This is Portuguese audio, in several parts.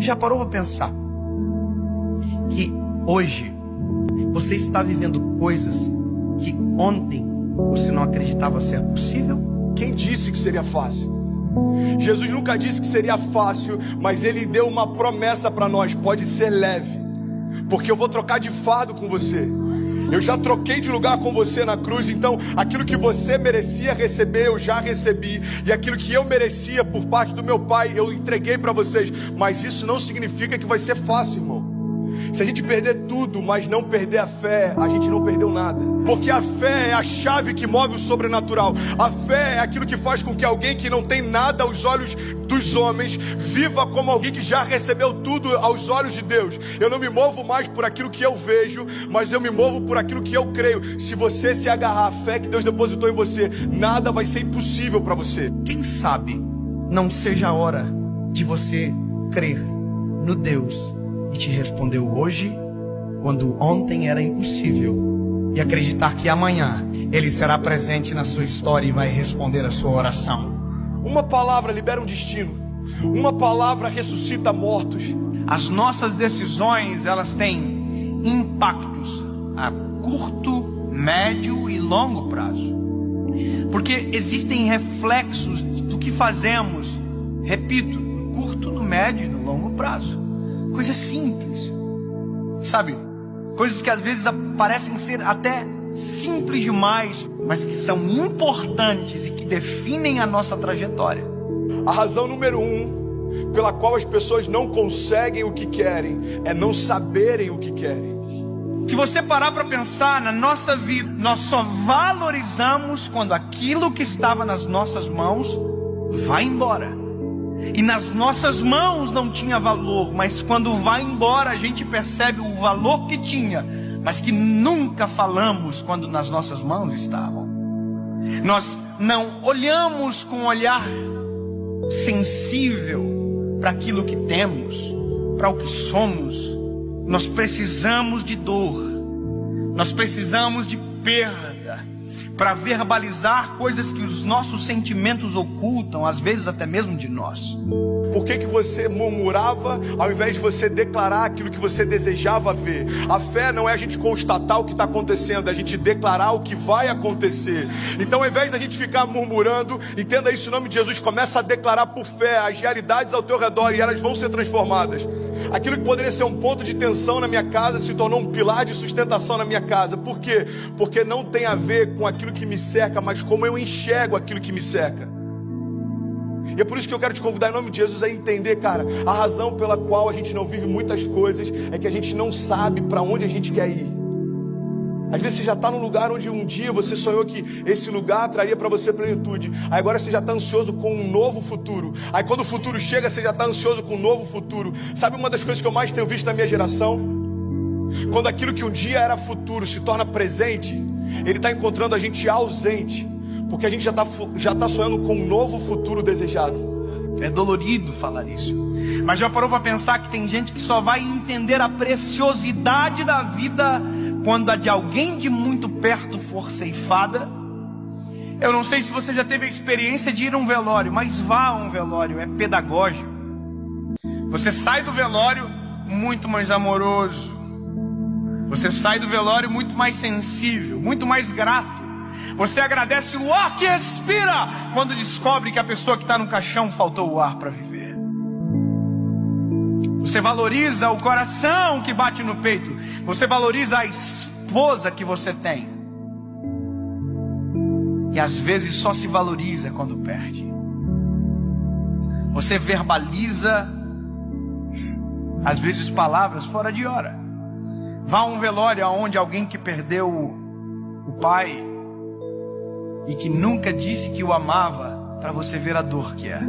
Já parou para pensar que hoje você está vivendo coisas que ontem você não acreditava ser possível? Quem disse que seria fácil? Jesus nunca disse que seria fácil, mas Ele deu uma promessa para nós: pode ser leve, porque eu vou trocar de fardo com você. Eu já troquei de lugar com você na cruz. Então aquilo que você merecia receber, eu já recebi. E aquilo que eu merecia por parte do meu Pai, eu entreguei para vocês. Mas isso não significa que vai ser fácil, irmão. Se a gente perder tudo, mas não perder a fé, a gente não perdeu nada. Porque a fé é a chave que move o sobrenatural. A fé é aquilo que faz com que alguém que não tem nada aos olhos dos homens viva como alguém que já recebeu tudo aos olhos de Deus. Eu não me movo mais por aquilo que eu vejo, mas eu me movo por aquilo que eu creio. Se você se agarrar à fé que Deus depositou em você, nada vai ser impossível para você. Quem sabe não seja a hora de você crer no Deus que te respondeu hoje, quando ontem era impossível, e acreditar que amanhã Ele será presente na sua história e vai responder a sua oração. Uma palavra libera um destino. Uma palavra ressuscita mortos. As nossas decisões, elas têm impactos a curto, médio e longo prazo. Porque existem reflexos do que fazemos, repito, no curto, no médio e no longo prazo. Coisas simples, sabe? Coisas que às vezes parecem ser até simples demais, mas que são importantes e que definem a nossa trajetória. A razão número 1 pela qual as pessoas não conseguem o que querem é não saberem o que querem. Se você parar para pensar na nossa vida, nós só valorizamos quando aquilo que estava nas nossas mãos vai embora. E nas nossas mãos não tinha valor, mas quando vai embora a gente percebe o valor que tinha, mas que nunca falamos quando nas nossas mãos estavam. Nós não olhamos com um olhar sensível para aquilo que temos, para o que somos. Nós precisamos de dor, nós precisamos de perda para verbalizar coisas que os nossos sentimentos ocultam, às vezes até mesmo de nós. Por que você murmurava ao invés de você declarar aquilo que você desejava ver? A fé não é a gente constatar o que está acontecendo, é a gente declarar o que vai acontecer. Então, ao invés da gente ficar murmurando, entenda isso em nome de Jesus, começa a declarar por fé as realidades ao teu redor e elas vão ser transformadas. Aquilo que poderia ser um ponto de tensão na minha casa se tornou um pilar de sustentação na minha casa. Por quê? Porque não tem a ver com aquilo que me cerca, mas como eu enxergo aquilo que me cerca. E é por isso que eu quero te convidar em nome de Jesus a entender, cara, a razão pela qual a gente não vive muitas coisas é que a gente não sabe para onde a gente quer ir. Às vezes você já está num lugar onde um dia você sonhou que esse lugar traria para você plenitude. Aí agora você já está ansioso com um novo futuro. Aí quando o futuro chega, você já está ansioso com um novo futuro. Sabe uma das coisas que eu mais tenho visto na minha geração? Quando aquilo que um dia era futuro se torna presente, ele está encontrando a gente ausente. Porque a gente já tá sonhando com um novo futuro desejado. É dolorido falar isso, mas já parou para pensar que tem gente que só vai entender a preciosidade da vida quando a de alguém de muito perto for ceifada? Eu não sei se você já teve a experiência de ir a um velório, mas vá a um velório, é pedagógico. Você sai do velório muito mais amoroso. Você sai do velório muito mais sensível, muito mais grato. Você agradece o ar que respira quando descobre que a pessoa que está no caixão faltou o ar para viver. Você valoriza o coração que bate no peito. Você valoriza a esposa que você tem. E às vezes só se valoriza quando perde. Você verbaliza, às vezes palavras fora de hora. Vá a um velório onde alguém que perdeu o pai e que nunca disse que o amava, para você ver a dor que é.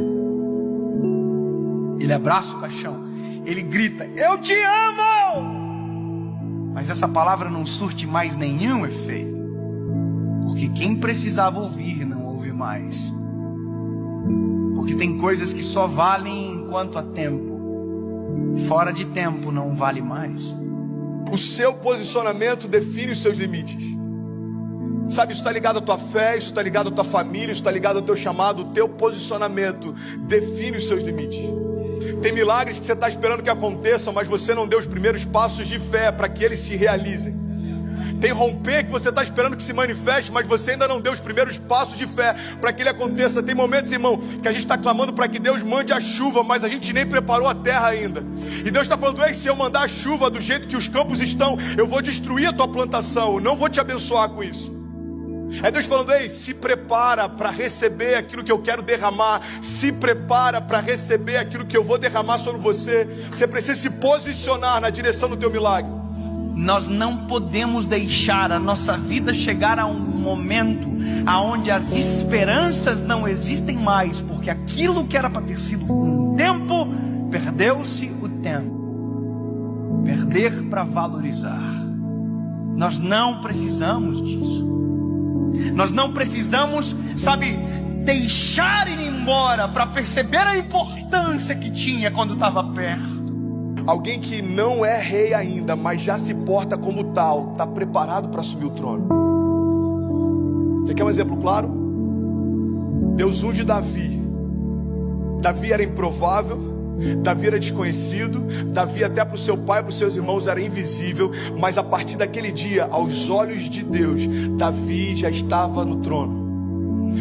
Ele abraça o caixão, ele grita, eu te amo! Mas essa palavra não surte mais nenhum efeito, porque quem precisava ouvir não ouve mais. Porque tem coisas que só valem enquanto há tempo, fora de tempo não vale mais. O seu posicionamento define os seus limites. Sabe, isso está ligado à tua fé, isso está ligado à tua família, isso está ligado ao teu chamado. O teu posicionamento define os seus limites. Tem milagres que você está esperando que aconteçam, mas você não deu os primeiros passos de fé para que eles se realizem. Tem romper que você está esperando que se manifeste, mas você ainda não deu os primeiros passos de fé para que ele aconteça. Tem momentos, irmão, que a gente está clamando para que Deus mande a chuva, mas a gente nem preparou a terra ainda. E Deus está falando: ei, se eu mandar a chuva do jeito que os campos estão, eu vou destruir a tua plantação, eu não vou te abençoar com isso. É Deus falando: ei, se prepara para receber aquilo que eu quero derramar. Se prepara para receber aquilo que eu vou derramar sobre você. Você precisa se posicionar na direção do teu milagre. Nós não podemos deixar a nossa vida chegar a um momento aonde as esperanças não existem mais, porque aquilo que era para ter sido um tempo, perdeu-se o tempo. Perder para valorizar. Nós não precisamos disso. Nós não precisamos, deixar ir embora para perceber a importância que tinha quando estava perto. Alguém que não é rei ainda, mas já se porta como tal, está preparado para assumir o trono. Você quer um exemplo claro? Deus unge Davi. Davi era improvável, Davi era desconhecido, Davi até para o seu pai e para os seus irmãos era invisível, mas a partir daquele dia, aos olhos de Deus, Davi já estava no trono.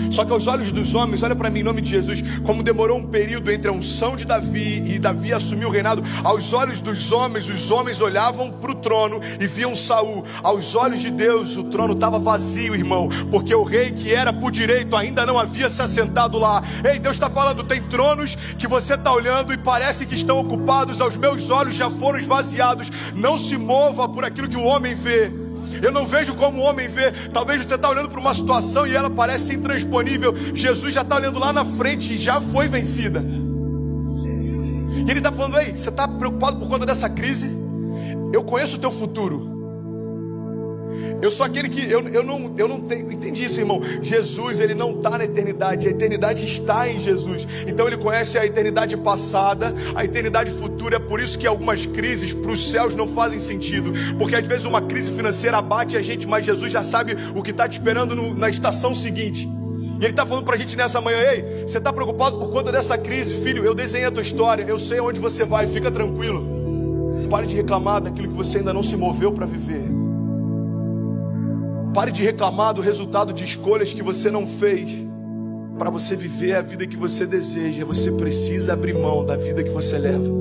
Só que aos olhos dos homens, olha para mim em nome de Jesus, como demorou um período entre a unção de Davi e Davi assumir o reinado. Aos olhos dos homens, os homens olhavam para o trono e viam Saul. Aos olhos de Deus, o trono estava vazio, irmão, porque o rei que era por direito ainda não havia se assentado lá. Ei, Deus está falando: tem tronos que você está olhando e parece que estão ocupados, aos meus olhos já foram esvaziados. Não se mova por aquilo que o homem vê. Eu não vejo como o homem vê. Talvez você está olhando para uma situação e ela parece intransponível. Jesus já está olhando lá na frente e já foi vencida. E ele está falando: ei, você está preocupado por conta dessa crise? Eu conheço o teu futuro. Eu sou aquele que, eu não tenho, entendi isso, irmão. Jesus, ele não está na eternidade, a eternidade está em Jesus. Então ele conhece a eternidade passada, a eternidade futura. É por isso que algumas crises para os céus não fazem sentido, porque às vezes uma crise financeira abate a gente, mas Jesus já sabe o que está te esperando na estação seguinte. E ele está falando para a gente nessa manhã: ei, você está preocupado por conta dessa crise? Filho, eu desenhei a tua história, eu sei onde você vai, fica tranquilo. Pare de reclamar daquilo que você ainda não se moveu para viver. Pare de reclamar do resultado de escolhas que você não fez. Para você viver a vida que você deseja, você precisa abrir mão da vida que você leva.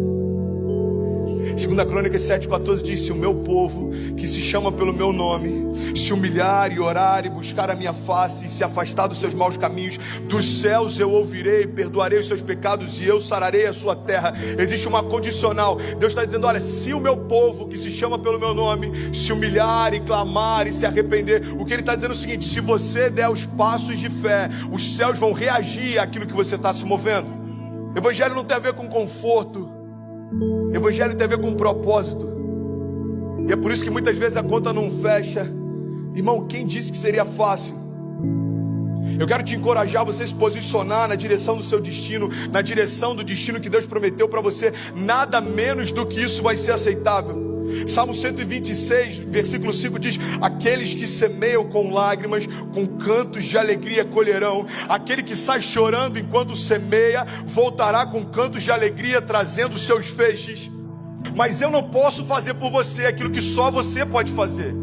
2 Crônicas 7,14 diz: se o meu povo, que se chama pelo meu nome, se humilhar e orar e buscar a minha face, e se afastar dos seus maus caminhos, dos céus eu ouvirei, perdoarei os seus pecados e eu sararei a sua terra. Existe uma condicional. Deus está dizendo: olha, se o meu povo, que se chama pelo meu nome, se humilhar e clamar e se arrepender, o que ele está dizendo é o seguinte: se você der os passos de fé, os céus vão reagir àquilo que você está se movendo. Evangelho não tem a ver com conforto, Evangelho tem a ver com propósito. E é por isso que muitas vezes a conta não fecha. Irmão, quem disse que seria fácil? Eu quero te encorajar a você se posicionar na direção do seu destino, na direção do destino que Deus prometeu para você. Nada menos do que isso vai ser aceitável. Salmo 126, versículo 5 diz: aqueles que semeiam com lágrimas, com cantos de alegria colherão. Aquele que sai chorando enquanto semeia, voltará com cantos de alegria, trazendo seus feixes. Mas eu não posso fazer por você aquilo que só você pode fazer.